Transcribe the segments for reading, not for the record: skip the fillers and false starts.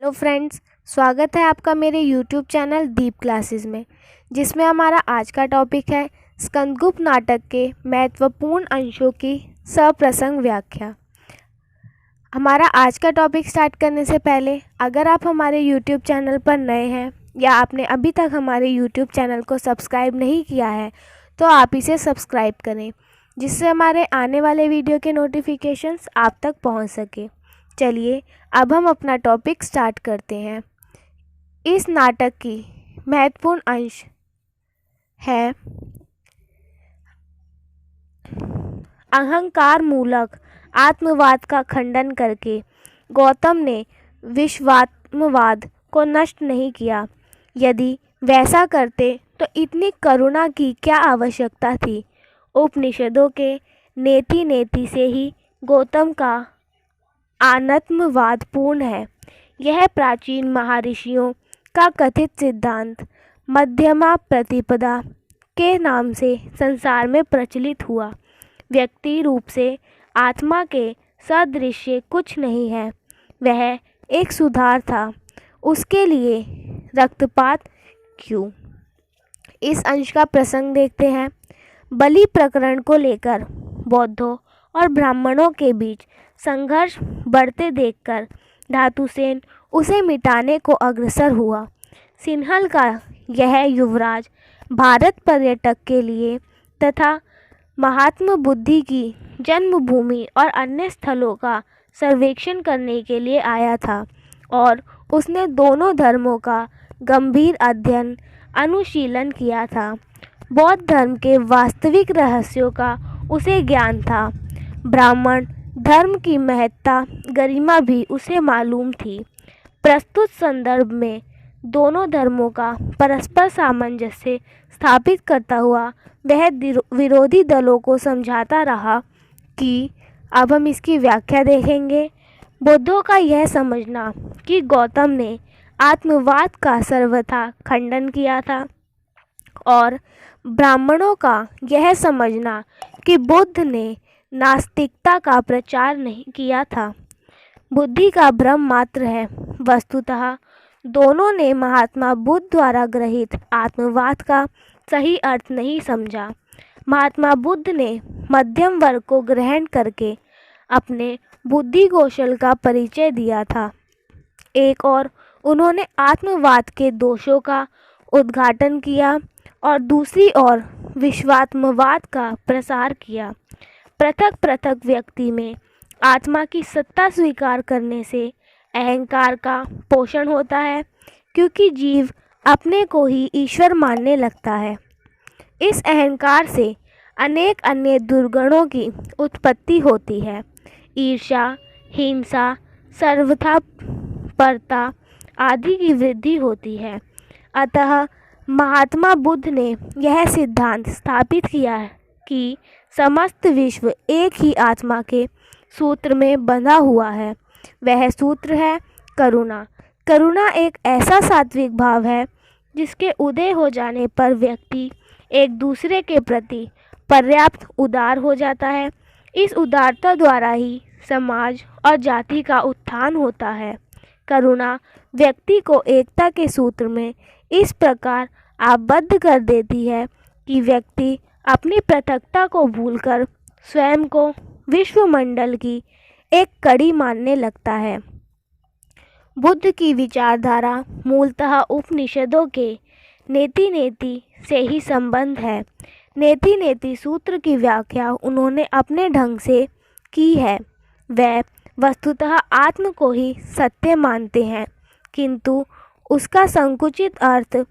तो फ्रेंड्स, स्वागत है आपका मेरे YouTube चैनल दीप क्लासेस में, जिसमें हमारा आज का टॉपिक है स्कंदगुप्त नाटक के महत्वपूर्ण अंशों की सप्रसंग व्याख्या। हमारा आज का टॉपिक स्टार्ट करने से पहले अगर आप हमारे YouTube चैनल पर नए हैं या आपने अभी तक हमारे YouTube चैनल को सब्सक्राइब नहीं किया है तो आप इसे सब्सक्राइब करें, जिससे हमारे आने वाले वीडियो के नोटिफिकेशंस आप तक पहुंच सके। चलिए अब हम अपना टॉपिक स्टार्ट करते हैं। इस नाटक की महत्वपूर्ण अंश है अहंकार मूलक आत्मवाद का खंडन करके गौतम ने विश्वात्मवाद को नष्ट नहीं किया। यदि वैसा करते तो इतनी करुणा की क्या आवश्यकता थी। उपनिषदों के नेति नेति से ही गौतम का अनात्मवाद पूर्ण है। यह प्राचीन महर्षियों का कथित सिद्धांत मध्यमा प्रतिपदा के नाम से संसार में प्रचलित हुआ। व्यक्ति रूप से आत्मा के सदृश कुछ नहीं है, वह एक सुधार था, उसके लिए रक्तपात क्यों। इस अंश का प्रसंग देखते हैं। बलि प्रकरण को लेकर बौद्धों और ब्राह्मणों के बीच संघर्ष बढ़ते देखकर धातुसेन उसे मिटाने को अग्रसर हुआ। सिंहल का यह युवराज भारत पर्यटक के लिए तथा महात्मा बुद्ध की जन्मभूमि और अन्य स्थलों का सर्वेक्षण करने के लिए आया था और उसने दोनों धर्मों का गंभीर अध्ययन अनुशीलन किया था। बौद्ध धर्म के वास्तविक रहस्यों का उसे ज्ञान था। ब्राह्मण धर्म की महत्ता गरिमा भी उसे मालूम थी। प्रस्तुत संदर्भ में दोनों धर्मों का परस्पर सामंजस्य स्थापित करता हुआ वह विरोधी दलों को समझाता रहा कि अब हम इसकी व्याख्या देखेंगे। बौद्धों का यह समझना कि गौतम ने आत्मवाद का सर्वथा खंडन किया था और ब्राह्मणों का यह समझना कि बुद्ध ने नास्तिकता का प्रचार नहीं किया था, बुद्धि का भ्रम मात्र है। वस्तुतः दोनों ने महात्मा बुद्ध द्वारा ग्रहित आत्मवाद का सही अर्थ नहीं समझा। महात्मा बुद्ध ने मध्यम वर्ग को ग्रहण करके अपने बुद्धि कौशल का परिचय दिया था। एक और उन्होंने आत्मवाद के दोषों का उद्घाटन किया और दूसरी ओर विश्वात्मवाद का प्रसार किया। पृथक पृथक व्यक्ति में आत्मा की सत्ता स्वीकार करने से अहंकार का पोषण होता है, क्योंकि जीव अपने को ही ईश्वर मानने लगता है। इस अहंकार से अनेक अन्य दुर्गुणों की उत्पत्ति होती है। ईर्ष्या, हिंसा, सर्वथापरता आदि की वृद्धि होती है। अतः महात्मा बुद्ध ने यह सिद्धांत स्थापित किया कि समस्त विश्व एक ही आत्मा के सूत्र में बंधा हुआ है। वह सूत्र है करुणा। करुणा एक ऐसा सात्विक भाव है जिसके उदय हो जाने पर व्यक्ति एक दूसरे के प्रति पर्याप्त उदार हो जाता है। इस उदारता द्वारा ही समाज और जाति का उत्थान होता है। करुणा व्यक्ति को एकता के सूत्र में इस प्रकार आबद्ध कर देती है कि व्यक्ति अपनी पृथकता को भूलकर स्वयं को विश्वमंडल की एक कड़ी मानने लगता है। बुद्ध की विचारधारा मूलतः उपनिषदों के नेति नेति से ही संबंध है। नेति नेति सूत्र की व्याख्या उन्होंने अपने ढंग से की है। वह वस्तुतः आत्म को ही सत्य मानते हैं, किंतु उसका संकुचित अर्थ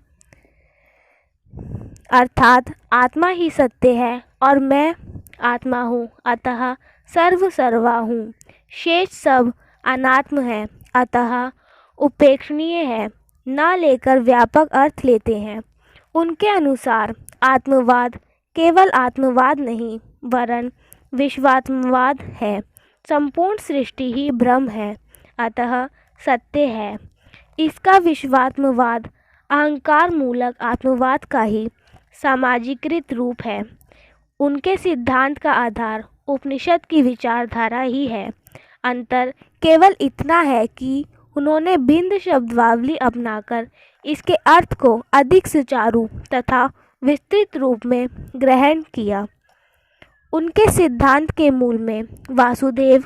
अर्थात आत्मा ही सत्य है और मैं आत्मा हूँ, अतः सर्व सर्वा हूँ। शेष सब अनात्म है, अतः उपेक्षणीय है, न लेकर व्यापक अर्थ लेते हैं। उनके अनुसार आत्मवाद केवल आत्मवाद नहीं वरन विश्वात्मवाद है। संपूर्ण सृष्टि ही भ्रम है, अतः सत्य है। इसका विश्वात्मवाद अहंकार मूलक आत्मवाद का ही सामाजिकृत रूप है। उनके सिद्धांत का आधार उपनिषद की विचारधारा ही है। अंतर केवल इतना है कि उन्होंने भिन्न शब्दावली अपनाकर इसके अर्थ को अधिक सुचारू तथा विस्तृत रूप में ग्रहण किया। उनके सिद्धांत के मूल में वासुदेव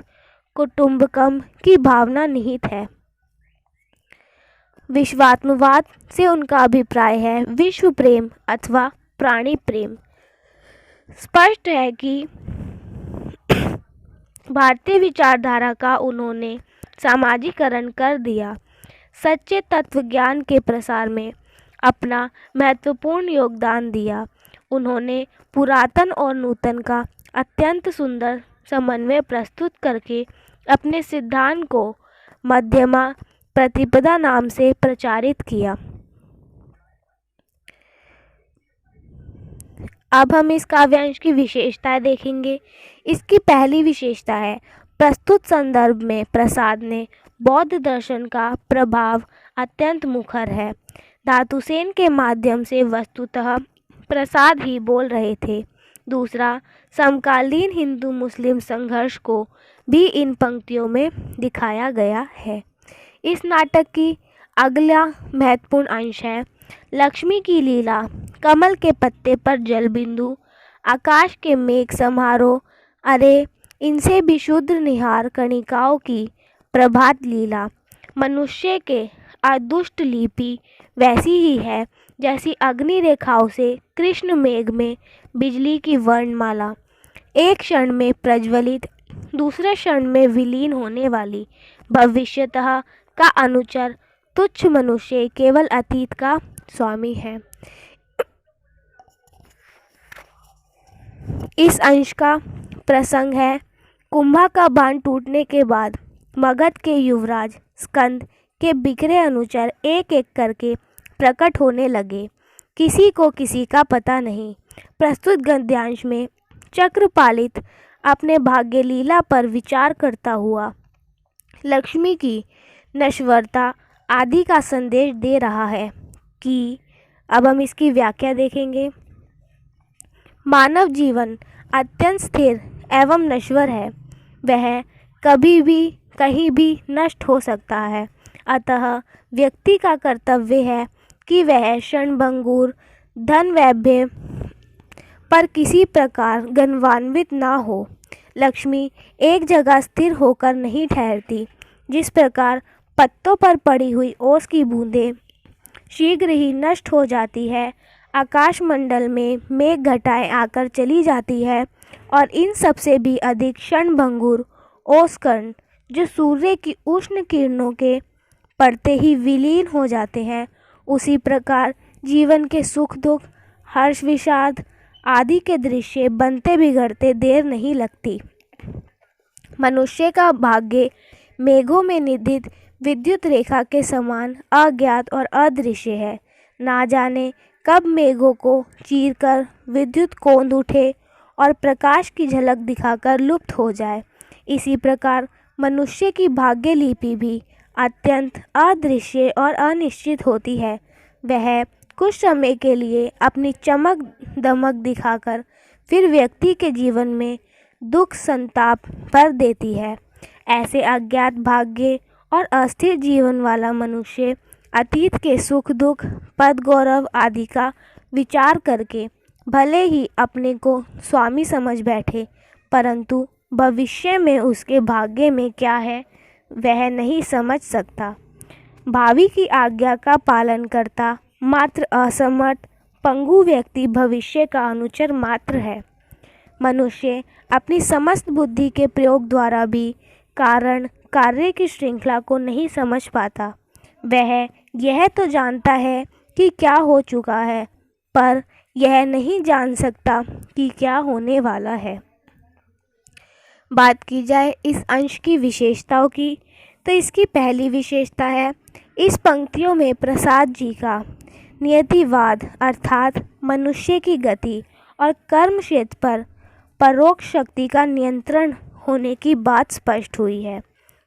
कुटुंबकम की भावना निहित है। विश्वात्मवाद से उनका अभिप्राय है विश्व प्रेम अथवा प्राणी प्रेम। स्पष्ट है कि भारतीय विचारधारा का उन्होंने सामाजिकरण कर दिया। सच्चे तत्वज्ञान के प्रसार में अपना महत्वपूर्ण योगदान दिया। उन्होंने पुरातन और नूतन का अत्यंत सुंदर समन्वय प्रस्तुत करके अपने सिद्धांत को मध्यमा प्रतिपदा नाम से प्रचारित किया। अब हम इस काव्यांश की विशेषताएं देखेंगे। इसकी पहली विशेषता है प्रस्तुत संदर्भ में प्रसाद ने बौद्ध दर्शन का प्रभाव अत्यंत मुखर है। धातुसेन के माध्यम से वस्तुतः प्रसाद ही बोल रहे थे। दूसरा, समकालीन हिंदू मुस्लिम संघर्ष को भी इन पंक्तियों में दिखाया गया है। इस नाटक की अगला महत्वपूर्ण अंश है लक्ष्मी की लीला। कमल के पत्ते पर जल बिंदु, आकाश के मेघ समारोह, अरे इनसे भी शुद्ध निहार कणिकाओं की प्रभात लीला। मनुष्य के अदुष्ट लिपि वैसी ही है जैसी अग्नि रेखाओं से कृष्ण मेघ में बिजली की वर्णमाला, एक क्षण में प्रज्वलित दूसरे क्षण में विलीन होने वाली। भविष्यतः का अनुचर तुच्छ मनुष्य केवल अतीत का स्वामी है। इस अंश का प्रसंग है कुंभा का बाण टूटने के बाद मगध के युवराज स्कंद के बिखरे अनुचर एक एक करके प्रकट होने लगे। किसी को किसी का पता नहीं। प्रस्तुत गद्यांश में चक्रपालित अपने भाग्य लीला पर विचार करता हुआ लक्ष्मी की नश्वरता आदि का संदेश दे रहा है कि अब हम इसकी व्याख्या देखेंगे। मानव जीवन अत्यंत स्थिर एवं नश्वर है। वह कभी भी कहीं भी नष्ट हो सकता है। अतः व्यक्ति का कर्तव्य है कि वह क्षणभंगुर धन वैभव पर किसी प्रकार गन्वान्वित ना हो। लक्ष्मी एक जगह स्थिर होकर नहीं ठहरती। जिस प्रकार पत्तों पर पड़ी हुई ओस की बूंदें शीघ्र ही नष्ट हो जाती है, आकाशमंडल में मेघ घटाएं आकर चली जाती है और इन सबसे भी अधिक क्षणभंगुर ओस कण जो सूर्य की उष्ण किरणों के पड़ते ही विलीन हो जाते हैं, उसी प्रकार जीवन के सुख दुख, हर्ष विषाद आदि के दृश्य बनते बिगड़ते देर नहीं लगती। मनुष्य का भाग्य मेघों में निधित विद्युत रेखा के समान अज्ञात और अदृश्य है। ना जाने कब मेघों को चीरकर विद्युत कोंद उठे और प्रकाश की झलक दिखाकर लुप्त हो जाए। इसी प्रकार मनुष्य की भाग्य लिपि भी अत्यंत अदृश्य और अनिश्चित होती है। वह कुछ समय के लिए अपनी चमक दमक दिखाकर फिर व्यक्ति के जीवन में दुख संताप भर देती है। ऐसे अज्ञात भाग्य और अस्थिर जीवन वाला मनुष्य अतीत के सुख दुख, पद गौरव आदि का विचार करके भले ही अपने को स्वामी समझ बैठे, परंतु भविष्य में उसके भाग्य में क्या है वह नहीं समझ सकता। भावी की आज्ञा का पालन करता मात्र असमर्थ पंगु व्यक्ति भविष्य का अनुचर मात्र है। मनुष्य अपनी समस्त बुद्धि के प्रयोग द्वारा भी कारण कार्य की श्रृंखला को नहीं समझ पाता। वह यह तो जानता है कि क्या हो चुका है, पर यह नहीं जान सकता कि क्या होने वाला है। बात की जाए इस अंश की विशेषताओं की, तो इसकी पहली विशेषता है इस पंक्तियों में प्रसाद जी का नियतिवाद अर्थात मनुष्य की गति और कर्म क्षेत्र पर परोक्ष शक्ति का नियंत्रण होने की बात स्पष्ट हुई है।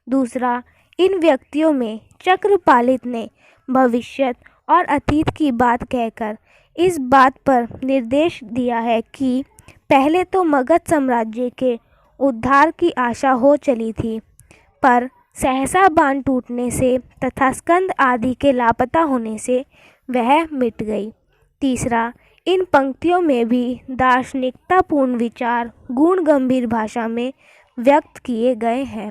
दूसरा, इन व्यक्तियों में चक्रपालित ने भविष्य और अतीत की बात कहकर इस बात पर निर्देश दिया है कि पहले तो मगध साम्राज्य के उद्धार की आशा हो चली थी, पर सहसा बाण टूटने से तथा स्कंद आदि के लापता होने से वह मिट गई। तीसरा, इन पंक्तियों में भी दार्शनिकतापूर्ण विचार गुण गंभीर भाषा में व्यक्त किए गए हैं।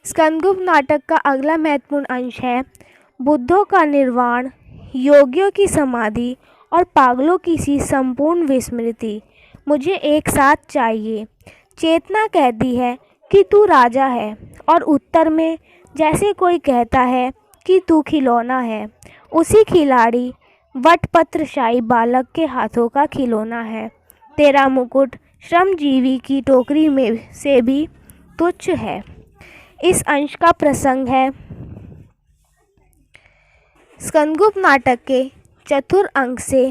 स्कंदगुप्त नाटक का अगला महत्वपूर्ण अंश है बुद्धों का निर्वाण, योगियों की समाधि और पागलों की सी संपूर्ण विस्मृति। मुझे एक साथ चाहिए। चेतना कहती है कि तू राजा है और उत्तर में जैसे कोई कहता है कि तू खिलौना है। उसी खिलाड़ी वटपत्रशाही बालक के हाथों का खिलौना है। तेरा मुकुट श्रमजीवी की टोकरी में से भी तुच्छ है। इस अंश का प्रसंग है स्कंदगुप्त नाटक के चतुर्थ अंक से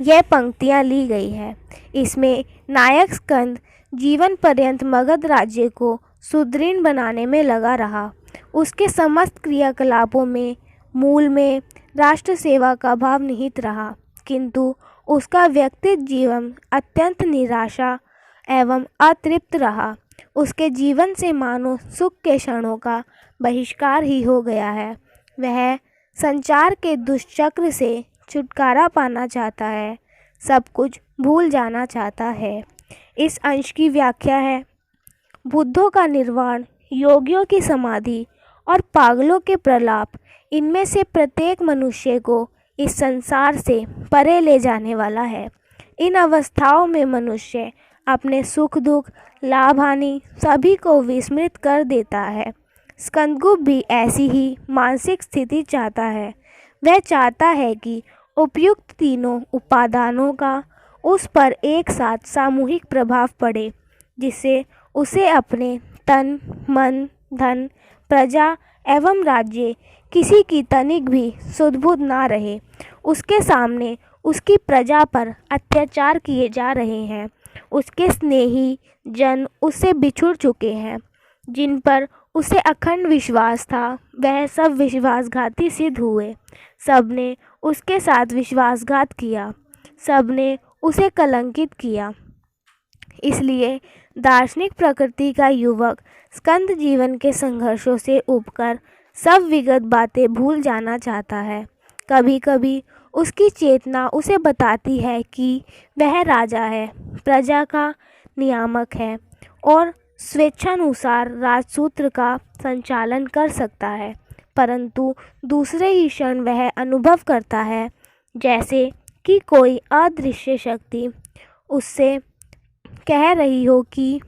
यह पंक्तियाँ ली गई है। इसमें नायक स्कंद जीवन पर्यंत मगध राज्य को सुदृढ़ बनाने में लगा रहा। उसके समस्त क्रियाकलापों में मूल में राष्ट्र सेवा का भाव निहित रहा, किंतु उसका व्यक्तिगत जीवन अत्यंत निराशा एवं अतृप्त रहा। उसके जीवन से मानो सुख के क्षणों का बहिष्कार ही हो गया है। वह संचार के दुष्चक्र से छुटकारा पाना चाहता है, सब कुछ भूल जाना चाहता है। इस अंश की व्याख्या है बुद्धों का निर्वाण, योगियों की समाधि और पागलों के प्रलाप, इनमें से प्रत्येक मनुष्य को इस संसार से परे ले जाने वाला है। इन अवस्थाओं में मनुष्य अपने सुख दुख, लाभ हानि सभी को विस्मृत कर देता है। स्कंदगुप्त भी ऐसी ही मानसिक स्थिति चाहता है। वह चाहता है कि उपयुक्त तीनों उपादानों का उस पर एक साथ सामूहिक प्रभाव पड़े, जिससे उसे अपने तन, मन, धन, प्रजा एवं राज्य किसी की तनिक भी सुध-बुध ना रहे। उसके सामने उसकी प्रजा पर अत्याचार किए जा रहे हैं। उसके स्नेही जन उससे बिछुड़ चुके हैं। जिन पर उसे अखंड विश्वास था, वह सब विश्वासघाती सिद्ध हुए। सबने उसके साथ विश्वासघात किया, सबने उसे कलंकित किया। इसलिए दार्शनिक प्रकृति का युवक स्कंद जीवन के संघर्षों से उबकर सब विगत बातें भूल जाना चाहता है। कभी कभी उसकी चेतना उसे बताती है कि वह राजा है, प्रजा का नियामक है और स्वेच्छानुसार राजसूत्र का संचालन कर सकता है, परंतु दूसरे ही क्षण वह अनुभव करता है जैसे कि कोई अदृश्य शक्ति उससे कह रही हो कि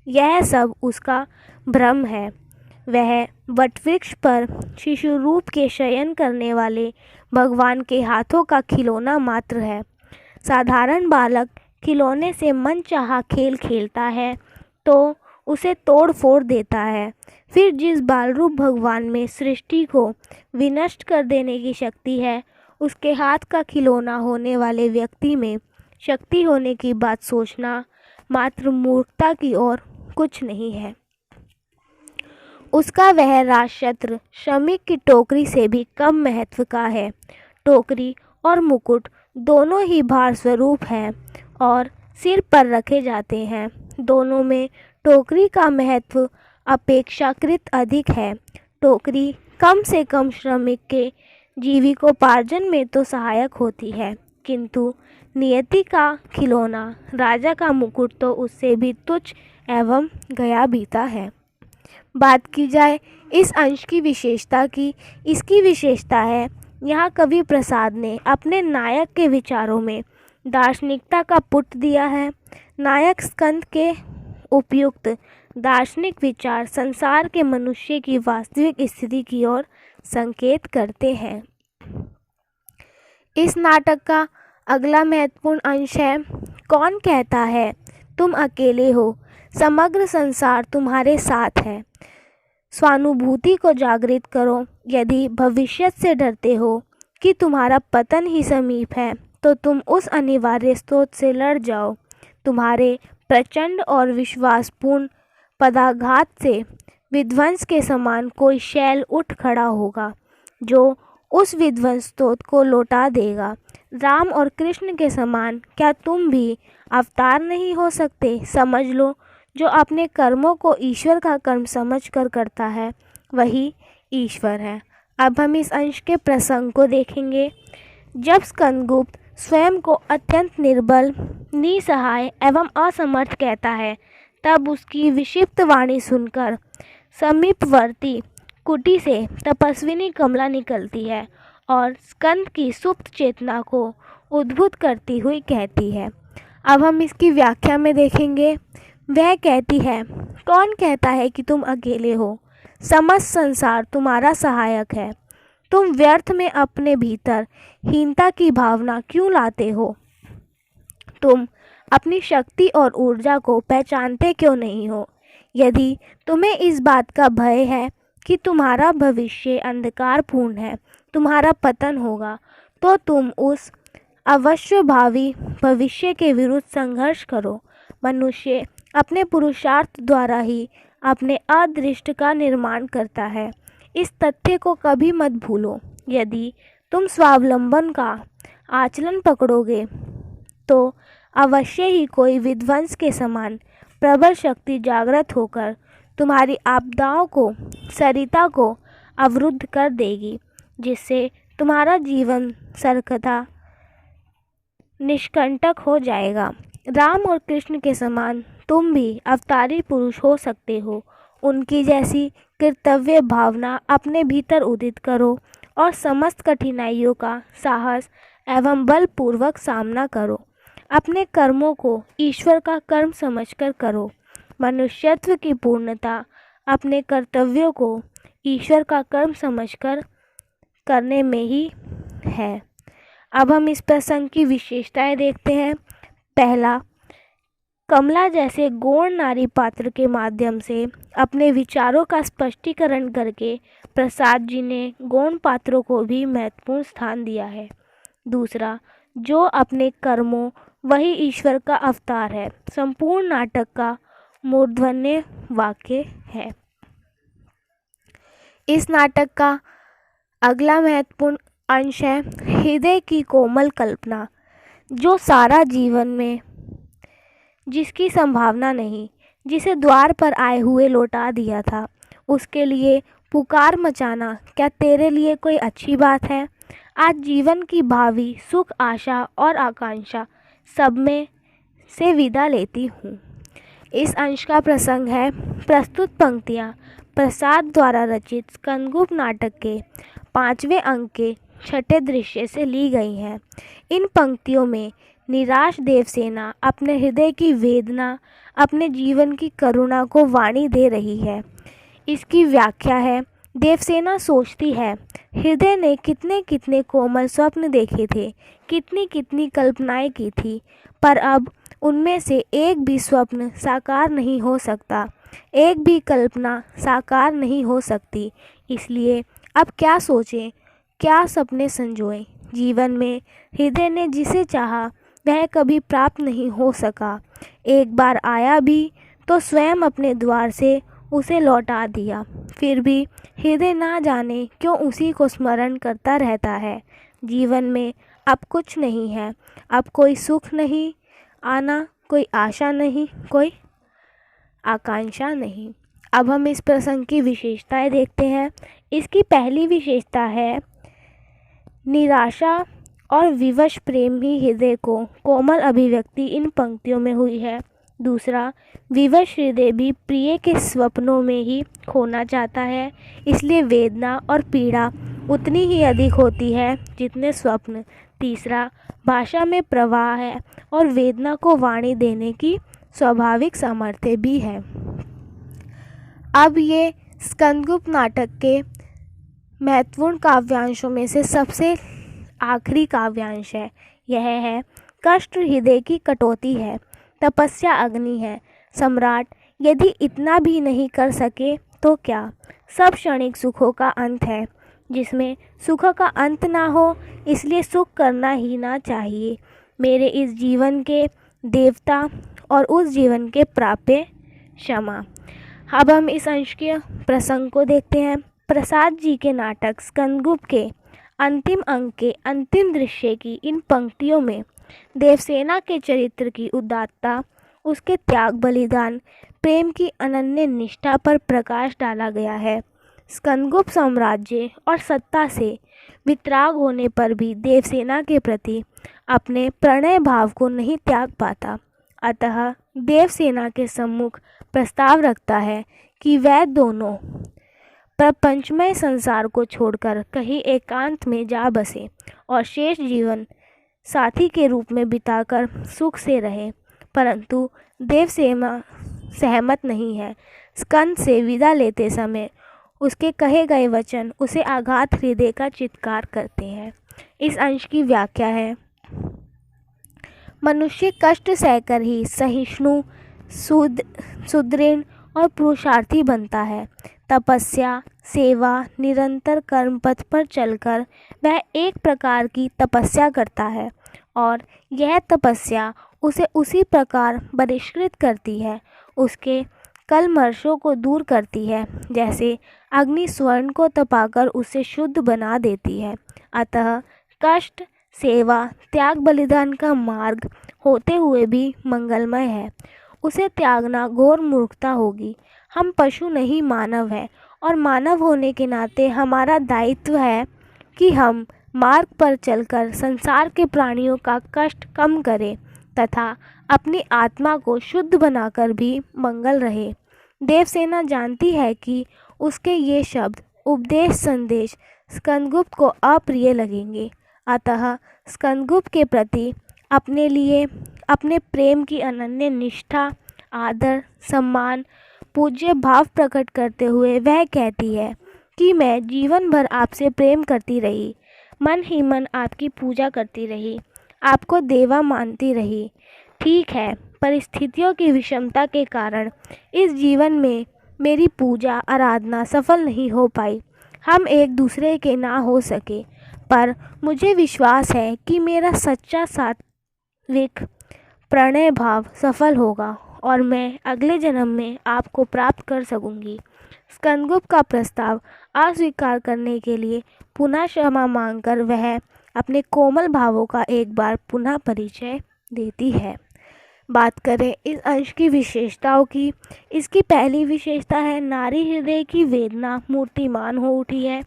यह सब उसका भ्रम है। वह वटवृक्ष पर शिशु रूप के शयन करने वाले भगवान के हाथों का खिलौना मात्र है। साधारण बालक खिलौने से मनचाहा खेल खेलता है तो उसे तोड़ फोड़ देता है। फिर जिस बालरूप भगवान में सृष्टि को विनष्ट कर देने की शक्ति है, उसके हाथ का खिलौना होने वाले व्यक्ति में शक्ति होने की बात सोचना मात्र मूर्खता की और कुछ नहीं है। उसका वह राजशस्त्र श्रमिक की टोकरी से भी कम महत्व का है। टोकरी और मुकुट दोनों ही भार स्वरूप हैं और सिर पर रखे जाते हैं। दोनों में टोकरी का महत्व अपेक्षाकृत अधिक है। टोकरी कम से कम श्रमिक के जीविकोपार्जन में तो सहायक होती है, किंतु नियति का खिलौना राजा का मुकुट तो उससे भी तुच्छ एवं गया बीता है। बात की जाए इस अंश की विशेषता की, इसकी विशेषता है यहाँ कवि प्रसाद ने अपने नायक के विचारों में दार्शनिकता का पुट दिया है। नायक स्कंद के उपयुक्त दार्शनिक विचार संसार के मनुष्य की वास्तविक स्थिति की ओर संकेत करते हैं। इस नाटक का अगला महत्वपूर्ण अंश है कौन कहता है तुम अकेले हो, समग्र संसार तुम्हारे साथ है। स्वानुभूति को जागृत करो। यदि भविष्य से डरते हो कि तुम्हारा पतन ही समीप है, तो तुम उस अनिवार्य स्रोत से लड़ जाओ। तुम्हारे प्रचंड और विश्वासपूर्ण पदाघात से विध्वंस के समान कोई शैल उठ खड़ा होगा जो उस विध्वंस स्रोत को लौटा देगा। राम और कृष्ण के समान क्या तुम भी अवतार नहीं हो सकते? समझ लो, जो अपने कर्मों को ईश्वर का कर्म समझकर करता है वही ईश्वर है। अब हम इस अंश के प्रसंग को देखेंगे। जब स्कंदगुप्त स्वयं को अत्यंत निर्बल, निसहाय एवं असमर्थ कहता है, तब उसकी विक्षिप्त वाणी सुनकर समीपवर्ती कुटी से तपस्विनी कमला निकलती है और स्कंद की सुप्त चेतना को उद्भुत करती हुई कहती है। अब हम इसकी व्याख्या में देखेंगे। वह कहती है, कौन कहता है कि तुम अकेले हो? समस्त संसार तुम्हारा सहायक है। तुम व्यर्थ में अपने भीतर हीनता की भावना क्यों लाते हो? तुम अपनी शक्ति और ऊर्जा को पहचानते क्यों नहीं हो? यदि तुम्हें इस बात का भय है कि तुम्हारा भविष्य अंधकारपूर्ण है, तुम्हारा पतन होगा, तो तुम उस अवश्य भावी भविष्य के विरुद्ध संघर्ष करो। मनुष्य अपने पुरुषार्थ द्वारा ही अपने अदृष्ट का निर्माण करता है। इस तथ्य को कभी मत भूलो। यदि तुम स्वावलंबन का आचरण पकड़ोगे तो अवश्य ही कोई विध्वंस के समान प्रबल शक्ति जागृत होकर तुम्हारी आपदाओं को, सरिता को अवरुद्ध कर देगी, जिससे तुम्हारा जीवन सर्वथा निष्कंटक हो जाएगा। राम और कृष्ण के समान तुम भी अवतारी पुरुष हो सकते हो। उनकी जैसी कर्तव्य भावना अपने भीतर उदित करो और समस्त कठिनाइयों का साहस एवं बलपूर्वक सामना करो। अपने कर्मों को ईश्वर का कर्म समझकर करो। मनुष्यत्व की पूर्णता अपने कर्तव्यों को ईश्वर का कर्म समझकर करने में ही है। अब हम इस प्रसंग की विशेषताएं देखते हैं। पहला, कमला जैसे गौण नारी पात्र के माध्यम से अपने विचारों का स्पष्टीकरण करके प्रसाद जी ने गौण पात्रों को भी महत्वपूर्ण स्थान दिया है। दूसरा, जो अपने कर्मों वही ईश्वर का अवतार है, संपूर्ण नाटक का मूर्धन्य वाक्य है। इस नाटक का अगला महत्वपूर्ण अंश है हृदय की कोमल कल्पना, जो सारा जीवन में जिसकी संभावना नहीं, जिसे द्वार पर आए हुए लौटा दिया था, उसके लिए पुकार मचाना क्या तेरे लिए कोई अच्छी बात है? आज जीवन की भावी सुख, आशा और आकांक्षा सब में से विदा लेती हूँ। इस अंश का प्रसंग है। प्रस्तुत पंक्तियाँ प्रसाद द्वारा रचित स्कंदगुप्त नाटक के 5वें अंक के 6ठे दृश्य से ली गई हैं। इन पंक्तियों में निराश देवसेना अपने हृदय की वेदना, अपने जीवन की करुणा को वाणी दे रही है। इसकी व्याख्या है। देवसेना सोचती है, हृदय ने कितने कितने कोमल स्वप्न देखे थे, कितनी कितनी कल्पनाएं की थी, पर अब उनमें से एक भी स्वप्न साकार नहीं हो सकता, एक भी कल्पना साकार नहीं हो सकती। इसलिए अब क्या सोचें, क्या सपने संजोएं? जीवन में हृदय ने जिसे चाहा वह कभी प्राप्त नहीं हो सका। एक बार आया भी तो स्वयं अपने द्वार से उसे लौटा दिया। फिर भी हृदय ना जाने क्यों उसी को स्मरण करता रहता है। जीवन में अब कुछ नहीं है, अब कोई सुख नहीं आना, कोई आशा नहीं, कोई आकांक्षा नहीं। अब हम इस प्रसंग की विशेषताएं देखते हैं। इसकी पहली विशेषता है निराशा और विवश प्रेम ही हृदय को कोमल अभिव्यक्ति इन पंक्तियों में हुई है। दूसरा, विवश हृदय भी प्रिय के स्वप्नों में ही खोना चाहता है, इसलिए वेदना और पीड़ा उतनी ही अधिक होती है जितने स्वप्न। तीसरा, भाषा में प्रवाह है और वेदना को वाणी देने की स्वाभाविक सामर्थ्य भी है। अब ये स्कंदगुप्त नाटक के महत्वपूर्ण काव्यांशों में से सबसे आखिरी काव्यांश है। यह है कष्ट हृदय की कटौती है, तपस्या अग्नि है। सम्राट यदि इतना भी नहीं कर सके तो क्या? सब क्षणिक सुखों का अंत है, जिसमें सुख का अंत ना हो, इसलिए सुख करना ही ना चाहिए। मेरे इस जीवन के देवता और उस जीवन के प्राप्य क्षमा। अब हम इस अंश के प्रसंग को देखते हैं। प्रसाद जी के नाटक स्कंदगुप्त के अंतिम अंक के अंतिम दृश्य की इन पंक्तियों में देवसेना के चरित्र की उदात्तता, उसके त्याग बलिदान, प्रेम की अनन्य निष्ठा पर प्रकाश डाला गया है। स्कंदगुप्त साम्राज्य और सत्ता से वितराग होने पर भी देवसेना के प्रति अपने प्रणय भाव को नहीं त्याग पाता। अतः देवसेना के सम्मुख प्रस्ताव रखता है कि वह दोनों प्रपंचमय संसार को छोड़कर कहीं एकांत में जा बसे और शेष जीवन साथी के रूप में बिताकर सुख से रहे। परंतु देवसेना सहमत नहीं है। स्कंद से विदा लेते समय उसके कहे गए वचन उसे आघात हृदय का चित्कार करते हैं। इस अंश की व्याख्या है, मनुष्य कष्ट सहकर ही सहिष्णु, सुदृढ़ और पुरुषार्थी बनता है। तपस्या, सेवा, निरंतर कर्म पथ पर चलकर वह एक प्रकार की तपस्या करता है और यह तपस्या उसे उसी प्रकार बहिष्कृत करती है, उसके कलमर्शों को दूर करती है, जैसे अग्नि स्वर्ण को तपाकर उसे शुद्ध बना देती है। अतः कष्ट, सेवा, त्याग, बलिदान का मार्ग होते हुए भी मंगलमय है। उसे त्यागना घोर मूर्खता होगी। हम पशु नहीं, मानव हैं और मानव होने के नाते हमारा दायित्व है कि हम मार्ग पर चलकर संसार के प्राणियों का कष्ट कम करें तथा अपनी आत्मा को शुद्ध बनाकर भी मंगल रहे। देवसेना जानती है कि उसके ये शब्द, उपदेश, संदेश स्कंदगुप्त को अप्रिय लगेंगे। अतः स्कंदगुप्त के प्रति अपने लिए अपने प्रेम की अनन्य निष्ठा, आदर, सम्मान, पूज्य भाव प्रकट करते हुए वह कहती है कि मैं जीवन भर आपसे प्रेम करती रही, मन ही मन आपकी पूजा करती रही, आपको देवा मानती रही। ठीक है, परिस्थितियों की विषमता के कारण इस जीवन में मेरी पूजा आराधना सफल नहीं हो पाई, हम एक दूसरे के ना हो सके, पर मुझे विश्वास है कि मेरा सच्चा सात्विक प्रणय भाव सफल होगा और मैं अगले जन्म में आपको प्राप्त कर सकूंगी। स्कंदगुप्त का प्रस्ताव अस्वीकार करने के लिए पुनः क्षमा मांगकर वह अपने कोमल भावों का एक बार पुनः परिचय देती है। बात करें इस अंश की विशेषताओं की। इसकी पहली विशेषता है, नारी हृदय की वेदना मूर्तिमान हो उठी है।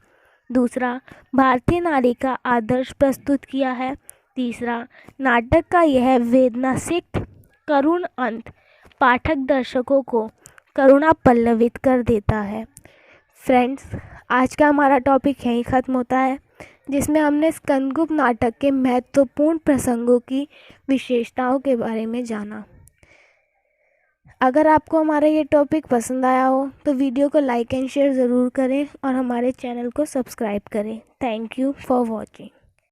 दूसरा, भारतीय नारी का आदर्श प्रस्तुत किया है। तीसरा, नाटक का यह वेदना सिक्त करुण अंत पाठक दर्शकों को करुणा पल्लवित कर देता है। फ्रेंड्स, आज का हमारा टॉपिक यहीं ख़त्म होता है, जिसमें हमने स्कंदगुप्त नाटक के महत्वपूर्ण प्रसंगों की विशेषताओं के बारे में जाना। अगर आपको हमारा ये टॉपिक पसंद आया हो तो वीडियो को लाइक एंड शेयर ज़रूर करें और हमारे चैनल को सब्सक्राइब करें। Thank you for watching.